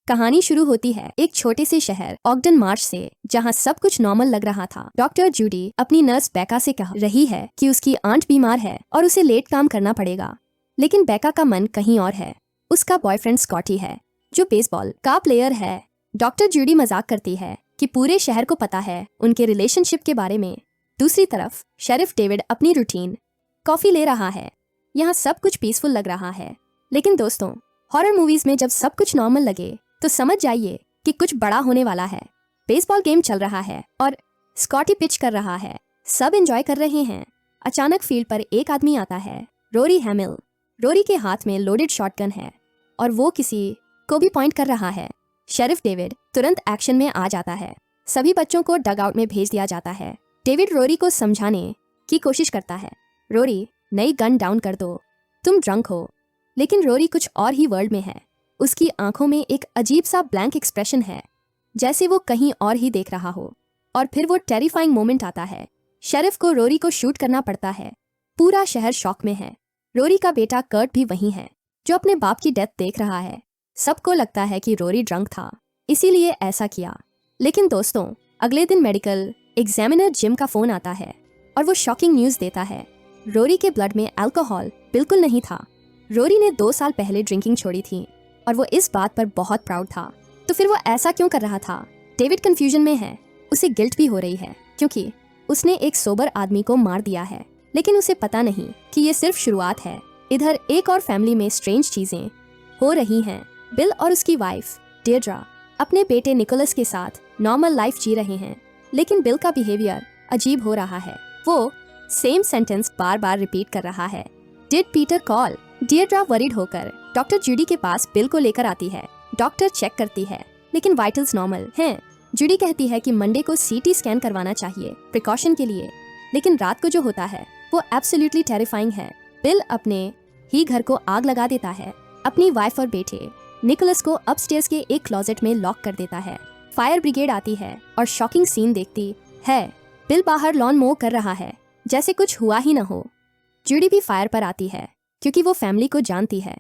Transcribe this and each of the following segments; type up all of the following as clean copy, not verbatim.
कहानी शुरू होती है एक छोटे से शहर ऑगडन मार्श से, जहाँ सब कुछ नॉर्मल लग रहा था। डॉक्टर जूडी अपनी नर्स बेका से कह रही है कि उसकी आंट बीमार है और उसे लेट काम करना पड़ेगा, लेकिन बेका का मन कहीं और है। उसका बॉयफ्रेंड स्कॉटी है जो बेसबॉल का प्लेयर है। डॉक्टर जूडी मजाक करती है कि पूरे शहर को पता है उनके रिलेशनशिप के बारे में। दूसरी तरफ शेरिफ डेविड अपनी रूटीन कॉफी ले रहा है। यहाँ सब कुछ पीसफुल लग रहा है, लेकिन दोस्तों, हॉरर मूवीज में जब सब कुछ नॉर्मल लगे तो समझ जाइए कि कुछ बड़ा होने वाला है। बेसबॉल गेम चल रहा है और स्कॉटी पिच कर रहा है। सब एंजॉय कर रहे हैं। अचानक फील्ड पर एक आदमी आता है, रोरी हैमिल। रोरी के हाथ में लोडेड शॉटगन है और वो किसी को भी पॉइंट कर रहा है। शेरिफ डेविड तुरंत एक्शन में आ जाता है। सभी बच्चों को डग आउट में भेज दिया जाता है। डेविड रोरी को समझाने की कोशिश करता है, रोरी नई गन डाउन कर दो, तुम ड्रंक हो। लेकिन रोरी कुछ और ही वर्ल्ड में है। उसकी आंखों में एक अजीब सा ब्लैंक एक्सप्रेशन है, जैसे वो कहीं और ही देख रहा हो। और फिर वो टेरिफाइंग मोमेंट आता है। शेरिफ को रोरी को शूट करना पड़ता है। पूरा शहर शॉक में है। रोरी का बेटा कर्ट भी वहीं है, जो अपने बाप की डेथ देख रहा है। सबको लगता है कि रोरी ड्रंक था, इसीलिए ऐसा किया। लेकिन दोस्तों, अगले दिन मेडिकल एग्जामिनर जिम का फोन आता है और वो शॉकिंग न्यूज देता है, रोरी के ब्लड में अल्कोहल बिल्कुल नहीं था। रोरी ने 2 साल पहले ड्रिंकिंग छोड़ी थी और वो इस बात पर बहुत प्राउड था। तो फिर वो ऐसा क्यों कर रहा था? डेविड कंफ्यूजन में है। उसे गिल्ट भी हो रही है क्योंकि उसने एक सोबर आदमी को मार दिया है, लेकिन उसे पता नहीं कि ये सिर्फ शुरुआत है। इधर एक और फैमिली में स्ट्रेंज चीजें हो रही हैं। बिल और उसकी वाइफ डेड्रा अपने बेटे निकोलस के साथ नॉर्मल लाइफ जी रहे हैं, लेकिन बिल का बिहेवियर अजीब हो रहा है। वो सेम सेंटेंस बार बार रिपीट कर रहा है, डिड पीटर कॉल? डेड्रा वरीड होकर डॉक्टर जूडी के पास बिल को लेकर आती है। डॉक्टर चेक करती है, लेकिन वाइटल्स नॉर्मल हैं। जूडी कहती है कि मंडे को सीटी स्कैन करवाना चाहिए प्रिकॉशन के लिए, लेकिन रात को जो होता है वो एब्सोल्युटली टेरिफाइंग है। बिल अपने ही घर को आग लगा देता है। अपनी वाइफ और बेटे निकोलस को अपस्टेयर्स के एक क्लोजेट में लॉक कर देता है। फायर ब्रिगेड आती है और शॉकिंग सीन देखती है। बिल बाहर लॉन मो कर रहा है, जैसे कुछ हुआ ही न हो। जूडी भी फायर पर आती है क्योंकि वो फैमिली को जानती है।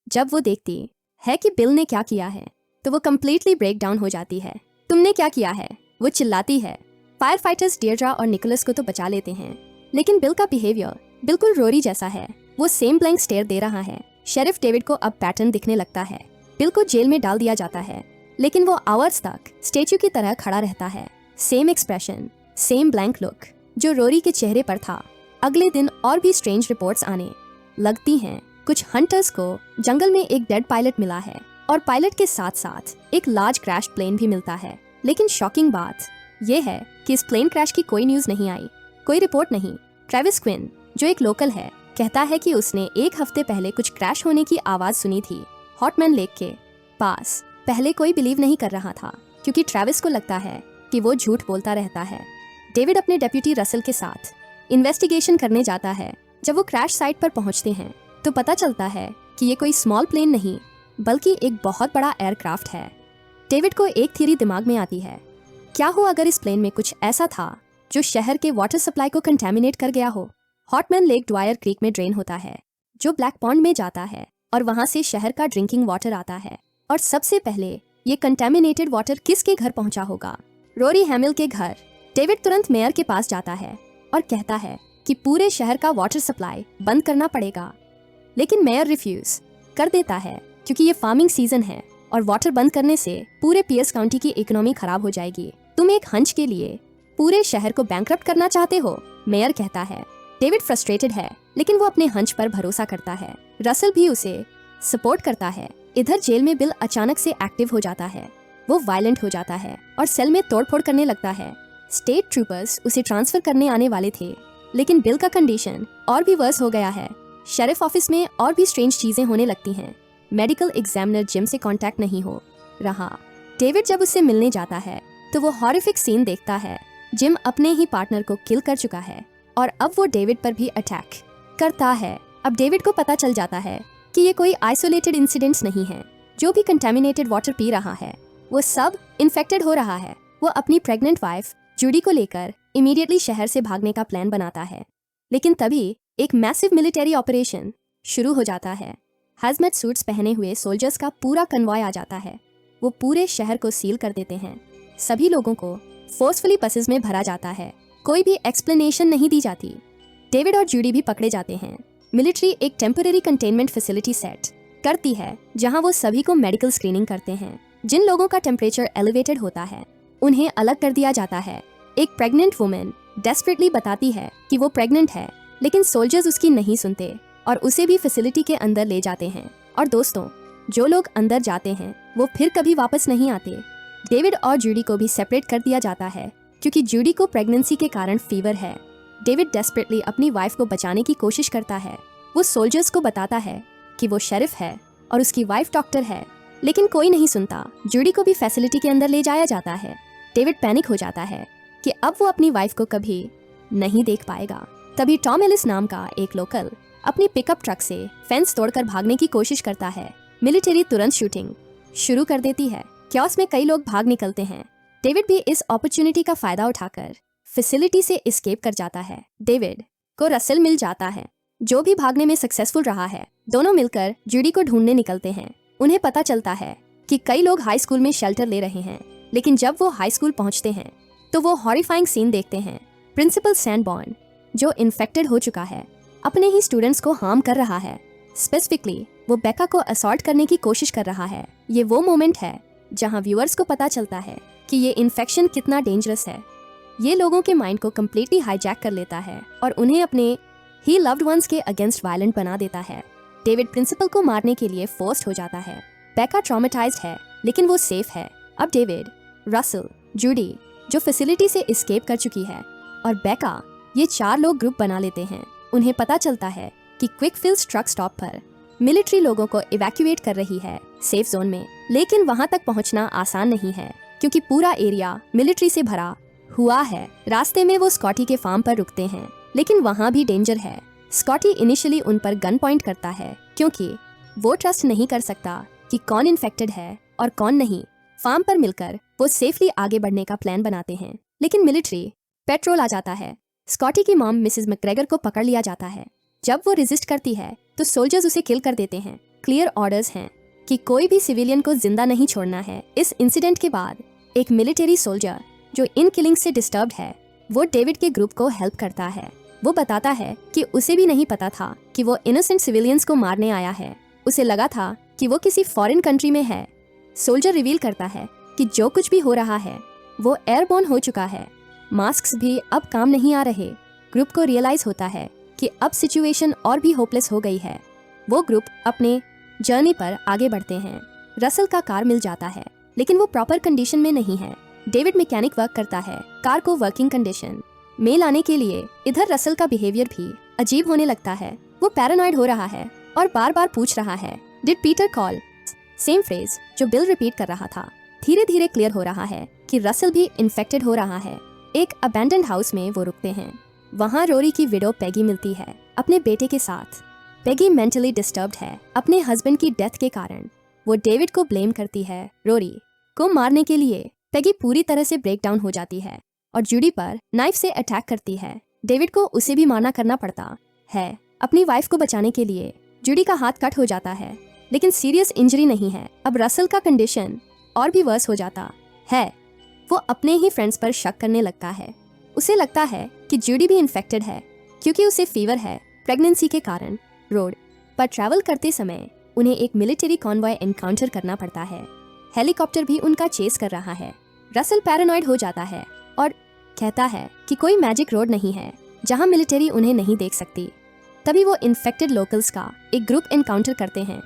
जब वो देखती है कि बिल ने क्या किया है, तो वो कम्प्लीटली ब्रेक डाउन हो जाती है। तुमने क्या किया है? वो चिल्लाती है। फायर फाइटर्स डेड्रा और निकोलस को तो बचा लेते हैं, लेकिन बिल का बिहेवियर बिल्कुल रोरी जैसा है। वो सेम ब्लैंक स्टेयर दे रहा है। शेरिफ डेविड को अब पैटर्न दिखने लगता है। बिल को जेल में डाल दिया जाता है, लेकिन वो आवर्स तक स्टेच्यू की तरह खड़ा रहता है। Same expression, same blank look जो रोरी के चेहरे पर था। अगले दिन और भी स्ट्रेंज रिपोर्ट्स आने लगती हैं। कुछ हंटर्स को जंगल में एक डेड पायलट मिला है और पायलट के साथ साथ एक लार्ज क्रैश प्लेन भी मिलता है। लेकिन शॉकिंग बात यह है कि इस प्लेन क्रैश की कोई न्यूज नहीं आई, कोई रिपोर्ट नहीं। ट्रेविस क्विन, जो एक लोकल है, कहता है कि उसने 1 हफ्ते पहले कुछ क्रैश होने की आवाज सुनी थी हॉटमैन लेक के पास। पहले कोई बिलीव नहीं कर रहा था क्योंकि ट्रेविस को लगता है कि वो झूठ बोलता रहता है। डेविड अपने डेप्यूटी रसल के साथ इन्वेस्टिगेशन करने जाता है। जब वो क्रैश साइट पर पहुंचते हैं तो पता चलता है कि ये कोई स्मॉल प्लेन नहीं, बल्कि एक बहुत बड़ा एयरक्राफ्ट है। डेविड को एक थ्योरी दिमाग में आती है, क्या हो अगर इस प्लेन में कुछ ऐसा था जो शहर के वाटर सप्लाई को कंटेमिनेट कर गया हो। हॉटमैन लेक ड्वायर क्रीक में ड्रेन होता है, जो ब्लैक पॉन्ड में जाता है और वहां से शहर का ड्रिंकिंग वाटर आता है। और सबसे पहले ये कंटेमिनेटेड वाटर किसके घर पहुंचा होगा? रोरी हैमिल के घर। डेविड तुरंत मेयर के पास जाता है और कहता है कि पूरे शहर का वाटर सप्लाई बंद करना पड़ेगा, लेकिन मेयर रिफ्यूज कर देता है क्योंकि ये फार्मिंग सीजन है और वाटर बंद करने से पूरे पियर्स काउंटी की इकोनॉमी खराब हो जाएगी। तुम एक हंच के लिए पूरे शहर को बैंकरप्ट करना चाहते हो, मेयर कहता है। डेविड फ्रस्ट्रेटेड है, लेकिन वो अपने हंच पर भरोसा करता है। रसल भी उसे सपोर्ट करता है। इधर जेल में बिल अचानक से एक्टिव हो जाता है। वो वायलेंट हो जाता है और सेल में तोड़फोड़ करने लगता है। स्टेट ट्रूपर्स उसे ट्रांसफर करने आने वाले थे, लेकिन बिल का कंडीशन और भी वर्स हो गया है। शेरिफ ऑफिस में और भी स्ट्रेंज चीजें होने लगती हैं। मेडिकल एग्जामिनर जिम से कांटेक्ट नहीं हो रहा। डेविड जब उससे मिलने जाता है तो वो हॉरिफिक सीन देखता है। जिम अपने ही पार्टनर को किल कर चुका है और अब वो डेविड पर भी अटैक करता है। अब डेविड को पता चल जाता है कि ये कोई आइसोलेटेड इंसिडेंट्स नहीं है। जो भी कंटेमिनेटेड वाटर पी रहा है वो सब इन्फेक्टेड हो रहा है। वो अपनी प्रेग्नेंट वाइफ जूडी को लेकर इमीडिएटली शहर से भागने का प्लान बनाता है, लेकिन तभी एक मैसिव मिलिट्री ऑपरेशन शुरू हो जाता है। हैजमेट सूट्स पहने हुए सोल्जर्स का पूरा कन्वॉय आ जाता है। वो पूरे शहर को सील कर देते हैं। सभी लोगों को फोर्सफुली बसेस में भरा जाता है। कोई भी एक्सप्लेनेशन नहीं दी जाती। डेविड और जूडी भी पकड़े जाते हैं। मिलिट्री एक टेम्पररी कंटेनमेंट फैसिलिटी सेट करती है जहां वो सभी को मेडिकल स्क्रीनिंग करते हैं। जिन लोगों का टेम्परेचर एलिवेटेड होता है उन्हें अलग कर दिया जाता है। एक प्रेग्नेंट वुमेन डेस्परेटली बताती है कि वो प्रेग्नेंट है, लेकिन सोल्जर्स उसकी नहीं सुनते और उसे भी फैसिलिटी के अंदर ले जाते हैं। और दोस्तों, जो लोग अंदर जाते हैं वो फिर कभी वापस नहीं आते। डेविड और जूडी को भी सेपरेट कर दिया जाता है क्योंकि जूडी को प्रेगनेंसी के कारण फीवर है। डेविड डेस्परेटली अपनी वाइफ को बचाने की कोशिश करता है। वो सोल्जर्स को बताता है कि वो शेरिफ है और उसकी वाइफ डॉक्टर है, लेकिन कोई नहीं सुनता। जूडी को भी फैसिलिटी के अंदर ले जाया जाता है। डेविड पैनिक हो जाता है कि अब वो अपनी वाइफ को कभी नहीं देख पाएगा। तभी टॉम एलिस नाम का एक लोकल अपनी पिकअप ट्रक से फेंस तोड़कर भागने की कोशिश करता है। मिलिट्री तुरंत शूटिंग शुरू कर देती है। क्योस में कई लोग भाग निकलते हैं। डेविड भी इस अपॉर्चुनिटी का फायदा उठाकर फैसिलिटी से एस्केप कर जाता है। डेविड को रसेल मिल जाता है जो भी भागने में सक्सेसफुल रहा है। दोनों मिलकर जूडी को ढूंढने निकलते हैं। उन्हें पता चलता है कि कई लोग हाई स्कूल में शेल्टर ले रहे हैं, लेकिन जब वो हाई स्कूल पहुंचते हैं तो वो हॉरिफाइंग सीन देखते हैं। प्रिंसिपल सैनबॉर्न, जो इन्फेक्टेड हो चुका है, अपने ही स्टूडेंट्स को हार्म कर रहा है। स्पेसिफिकली वो बेका को असॉल्ट करने की कोशिश कर रहा है। ये वो मोमेंट है जहां व्यूअर्स को पता चलता है कि ये इन्फेक्शन कितना डेंजरस है। ये लोगों के माइंड को कम्प्लीटली हाईजैक कर लेता है और उन्हें अपने ही लव्ड वंस के अगेंस्ट वायलेंट बना देता है। डेविड प्रिंसिपल को मारने के लिए फोर्स्ड हो जाता है। बेका ट्रॉमेटाइज्ड है, लेकिन वो सेफ है। अब डेविड, रसल, जूडी जो फैसिलिटी से एस्केप कर चुकी है, और बेका, ये 4 लोग ग्रुप बना लेते हैं। उन्हें पता चलता है कि क्विकफिल्स ट्रक स्टॉप पर मिलिट्री लोगों को इवैक्यूएट कर रही है सेफ जोन में, लेकिन वहां तक पहुंचना आसान नहीं है क्योंकि पूरा एरिया मिलिट्री से भरा हुआ है। रास्ते में वो स्कॉटी के फार्म पर रुकते हैं, लेकिन वहां भी डेंजर है। स्कॉटी इनिशियली उन पर गन पॉइंट करता है क्योंकि वो ट्रस्ट नहीं कर सकता कि कौन इन्फेक्टेड है और कौन नहीं। फार्म पर मिलकर वो सेफली आगे बढ़ने का प्लान बनाते हैं, लेकिन मिलिट्री पेट्रोल आ जाता है। स्कॉटी की मॉम मिसेस मैकग्रेगर को पकड़ लिया जाता है। जब वो रेजिस्ट करती है तो सोल्जर्स उसे किल कर देते हैं। क्लियर ऑर्डर्स हैं कि कोई भी सिविलियन को जिंदा नहीं छोड़ना है। इस इंसिडेंट के बाद एक मिलिट्री सोल्जर जो इन किलिंग से डिस्टर्ब्ड है, वो डेविड के ग्रुप को हेल्प करता है। वो बताता है कि उसे भी नहीं पता था कि वो इनोसेंट सिविलियंस को मारने आया है। उसे लगा था कि वो किसी फॉरेन कंट्री में है। सोल्जर रिवील करता है कि जो कुछ भी हो रहा है वो एयरबोर्न हो चुका है। मास्क्स भी अब काम नहीं आ रहे। ग्रुप को रियलाइज होता है कि अब सिचुएशन और भी होपलेस हो गई है। वो ग्रुप अपने जर्नी पर आगे बढ़ते हैं। रसल का कार मिल जाता है, लेकिन वो प्रॉपर कंडीशन में नहीं है। डेविड मैकेनिक वर्क करता है कार को वर्किंग कंडीशन में लाने के लिए। इधर रसल का बिहेवियर भी अजीब होने लगता है। वो पैरानॉइड हो रहा है और बार बार पूछ रहा है, did Peter call? Same phrase जो बिल रिपीट कर रहा था। धीरे धीरे क्लियर हो रहा है कि रसल भी इन्फेक्टेड हो रहा है। एक अबैंडन्ड हाउस में वो रुकते हैं। वहाँ रोरी की विडो पेगी मिलती है अपने बेटे के साथ। पेगी मेंटली डिस्टर्ब्ड है अपने हस्बैंड की डेथ के कारण। वो डेविड को ब्लेम करती है रोरी को मारने के लिए। पेगी पूरी तरह से ब्रेक डाउन हो जाती है और जूडी पर नाइफ से अटैक करती है। डेविड को उसे भी मारना करना पड़ता है अपनी वाइफ को बचाने के लिए। जूडी का हाथ कट हो जाता है, लेकिन सीरियस इंजरी नहीं है। अब रसल का कंडीशन और भी वर्स हो जाता है। वो अपने ही फ्रेंड्स पर शक करने लगता है। उसे लगता है कि जूडी भी इन्फेक्टेड है क्योंकि उसे फीवर है प्रेगनेंसी के कारण। रोड पर ट्रैवल करते समय उन्हें एक मिलिट्री कॉन्वॉय एनकाउंटर करना पड़ता है। हेलीकॉप्टर भी उनका चेस कर रहा है। रसल पैरानॉइड हो जाता है और कहता है कि कोई मैजिक रोड नहीं है जहां मिलिट्री उन्हें नहीं देख सकती। तभी वो इन्फेक्टेड लोकल्स का एक ग्रुप एनकाउंटर करते हैं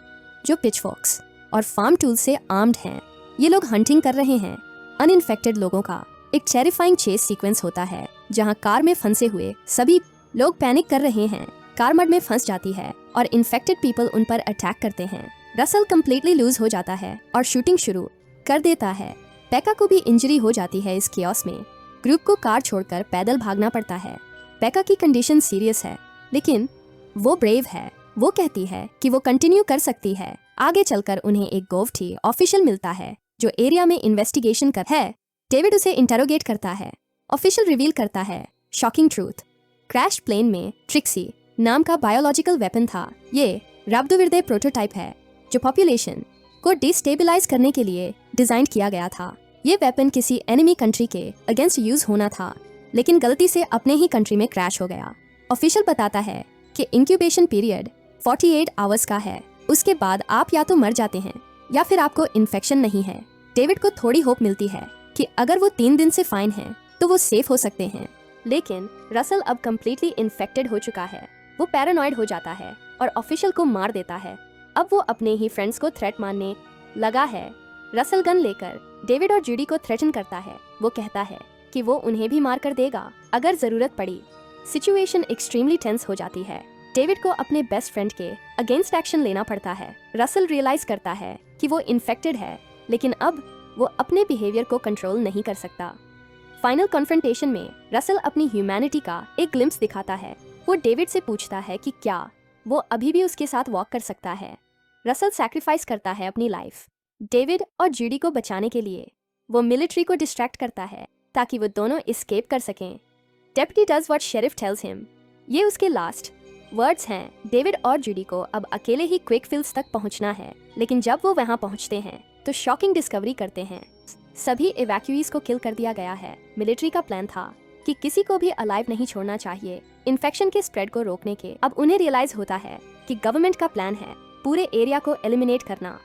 जो पिचफोर्क्स और फार्म टूल्स से आर्म्ड हैं। ये लोग हंटिंग कर रहे हैं अनइन्फेक्टेड लोगों का। एक टेरिफाइंग चेस सीक्वेंस होता है जहां कार में फंसे हुए सभी लोग पैनिक कर रहे हैं। कार मड में फंस जाती है और इन्फेक्टेड पीपल उन पर अटैक करते हैं। रसल कंप्लीटली लूज हो जाता है और शूटिंग शुरू कर देता है। बेका को भी इंजरी हो जाती है इस केओस में। ग्रुप को कार छोड़कर पैदल भागना पड़ता है। बेका की कंडीशन सीरियस है, लेकिन वो ब्रेव है। वो कहती है कि वो कंटिन्यू कर सकती है। आगे चलकर उन्हें एक गोफ्टी ऑफिशियल मिलता है जो एरिया में इन्वेस्टिगेशन कर है। डेविड उसे इंटरोगेट करता है। ऑफिशियल रिवील करता है शॉकिंग ट्रूथ। क्रैश प्लेन में ट्रिक्सी नाम का बायोलॉजिकल वेपन था। ये राब्दोविर्दे प्रोटोटाइप है जो पॉपुलेशन को डिस्टेबलाइज करने के लिए डिजाइन किया गया था। ये वेपन किसी एनिमी कंट्री के अगेंस्ट यूज होना था, लेकिन गलती से अपने ही कंट्री में क्रैश हो गया। ऑफिशियल बताता है कि इंक्यूबेशन पीरियड 48 आवर्स का है। उसके बाद आप या तो मर जाते हैं या फिर आपको इन्फेक्शन नहीं है। डेविड को थोड़ी होप मिलती है कि अगर वो 3 दिन से फाइन हैं तो वो सेफ हो सकते हैं, लेकिन रसल अब कम्प्लीटली इन्फेक्टेड हो चुका है। वो पैरानॉइड हो जाता है और ऑफिशियल को मार देता है। अब वो अपने ही फ्रेंड्स को थ्रेट मारने लगा है। रसल गन लेकर डेविड और जूडी को थ्रेटन करता है। वो कहता है कि वो उन्हें भी मार कर देगा अगर जरूरत पड़ी। सिचुएशन एक्सट्रीमली टेंस हो जाती है। डेविड को अपने बेस्ट फ्रेंड के अगेंस्ट एक्शन लेना पड़ता है। रसल रियलाइज करता है कि वो इन्फेक्टेड है, लेकिन अब वो अपने बिहेवियर को कंट्रोल नहीं कर सकता। फाइनल कॉन्फ्रंटेशन में रसल अपनी ह्यूमैनिटी का एक ग्लिम्स दिखाता है। वो डेविड से पूछता है कि क्या वो अभी भी उसके साथ वॉक कर सकता है। रसल सैक्रिफाइस करता है अपनी लाइफ डेविड और जूडी को बचाने के लिए। वो मिलिट्री को डिस्ट्रैक्ट करता है ताकि वो दोनों एस्केप कर सकें। Deputy does what sheriff tells him. ये उसके लास्ट वर्ड्स हैं। डेविड और जूडी को अब अकेले ही क्विक फिल्स तक पहुंचना है, लेकिन जब वो वहां पहुंचते हैं तो शॉकिंग डिस्कवरी करते हैं। सभी इवैक्यूईज को किल कर दिया गया है। मिलिट्री का प्लान था कि किसी को भी अलाइव नहीं छोड़ना चाहिए इन्फेक्शन के स्प्रेड को रोकने के। अब उन्हें रियलाइज होता है कि गवर्नमेंट का प्लान है पूरे एरिया को एलिमिनेट करना,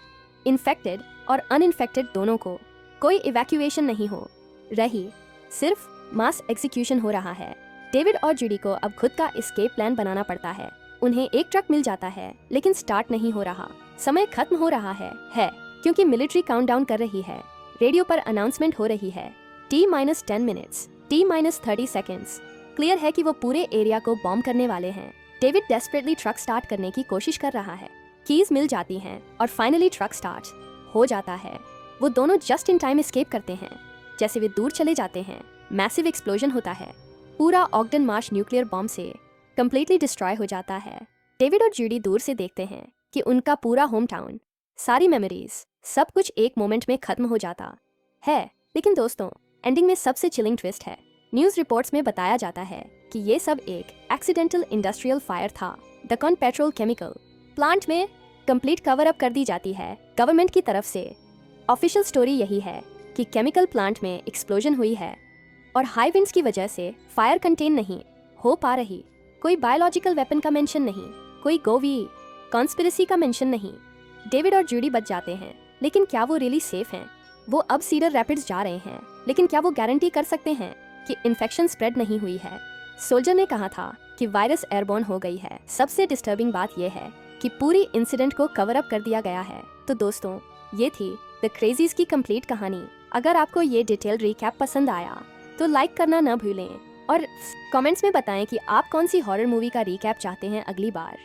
इन्फेक्टेड और अनइन्फेक्टेड दोनों को। कोई इवैक्यूएशन नहीं हो रही, सिर्फ मास एग्जीक्यूशन हो रहा है। डेविड और जूडी को अब खुद का एस्केप प्लान बनाना पड़ता है। उन्हें एक ट्रक मिल जाता है, लेकिन स्टार्ट नहीं हो रहा। समय खत्म हो रहा है क्योंकि मिलिट्री काउंटडाउन कर रही है। रेडियो पर अनाउंसमेंट हो रही है T-10 minutes, T-30 seconds. Clear है कि वो पूरे एरिया को बॉम्ब करने वाले हैं। डेविड डेस्परेटली ट्रक स्टार्ट करने की कोशिश कर रहा है। कीज मिल जाती हैं और फाइनली ट्रक स्टार्ट हो जाता है। वो दोनों जस्ट इन टाइम एस्केप करते हैं। जैसे वे दूर चले जाते हैं, मैसिव एक्सप्लोजन होता है। पूरा ऑगडन मार्श न्यूक्लियर बॉम्ब से कंप्लीटली डिस्ट्रॉय हो जाता है। डेविड और जूडी दूर से देखते हैं कि उनका पूरा होम टाउन, सारी मेमोरीज, सब कुछ एक मोमेंट में खत्म हो जाता है। लेकिन दोस्तों, एंडिंग में सबसे चिलिंग ट्विस्ट है। न्यूज़ रिपोर्ट्स में बताया जाता है कि ये सब एक एक्सीडेंटल इंडस्ट्रियल फायर था। डकॉन पेट्रोल केमिकल प्लांट में कंप्लीट कवर अप कर दी जाती है गवर्नमेंट की तरफ से। ऑफिशियल स्टोरी यही है कि केमिकल प्लांट में एक्सप्लोजन हुई है और हाई विंड्स की वजह से फायर कंटेन नहीं हो पा रही। कोई बायोलॉजिकल वेपन का मेंशन नहीं, कोई गोवी कॉन्स्पिरेसी का मेंशन नहीं। डेविड और जूडी बच जाते हैं, लेकिन क्या वो रियली सेफ हैं? वो अब सीडर रैपिड्स जा रहे हैं, लेकिन क्या वो गारंटी कर सकते हैं कि इन्फेक्शन स्प्रेड नहीं हुई है? सोल्जर ने कहा था कि वायरस एयरबॉर्न हो गई है। सबसे डिस्टर्बिंग बात यह है कि पूरी इंसिडेंट को कवर अप कर दिया गया है। तो दोस्तों, ये थी द क्रेजीज की कंप्लीट कहानी। अगर आपको ये डिटेल रिकैप पसंद आया तो लाइक करना न भूलें और कमेंट्स में बताएं कि आप कौन सी हॉरर मूवी का रिकैप चाहते हैं अगली बार।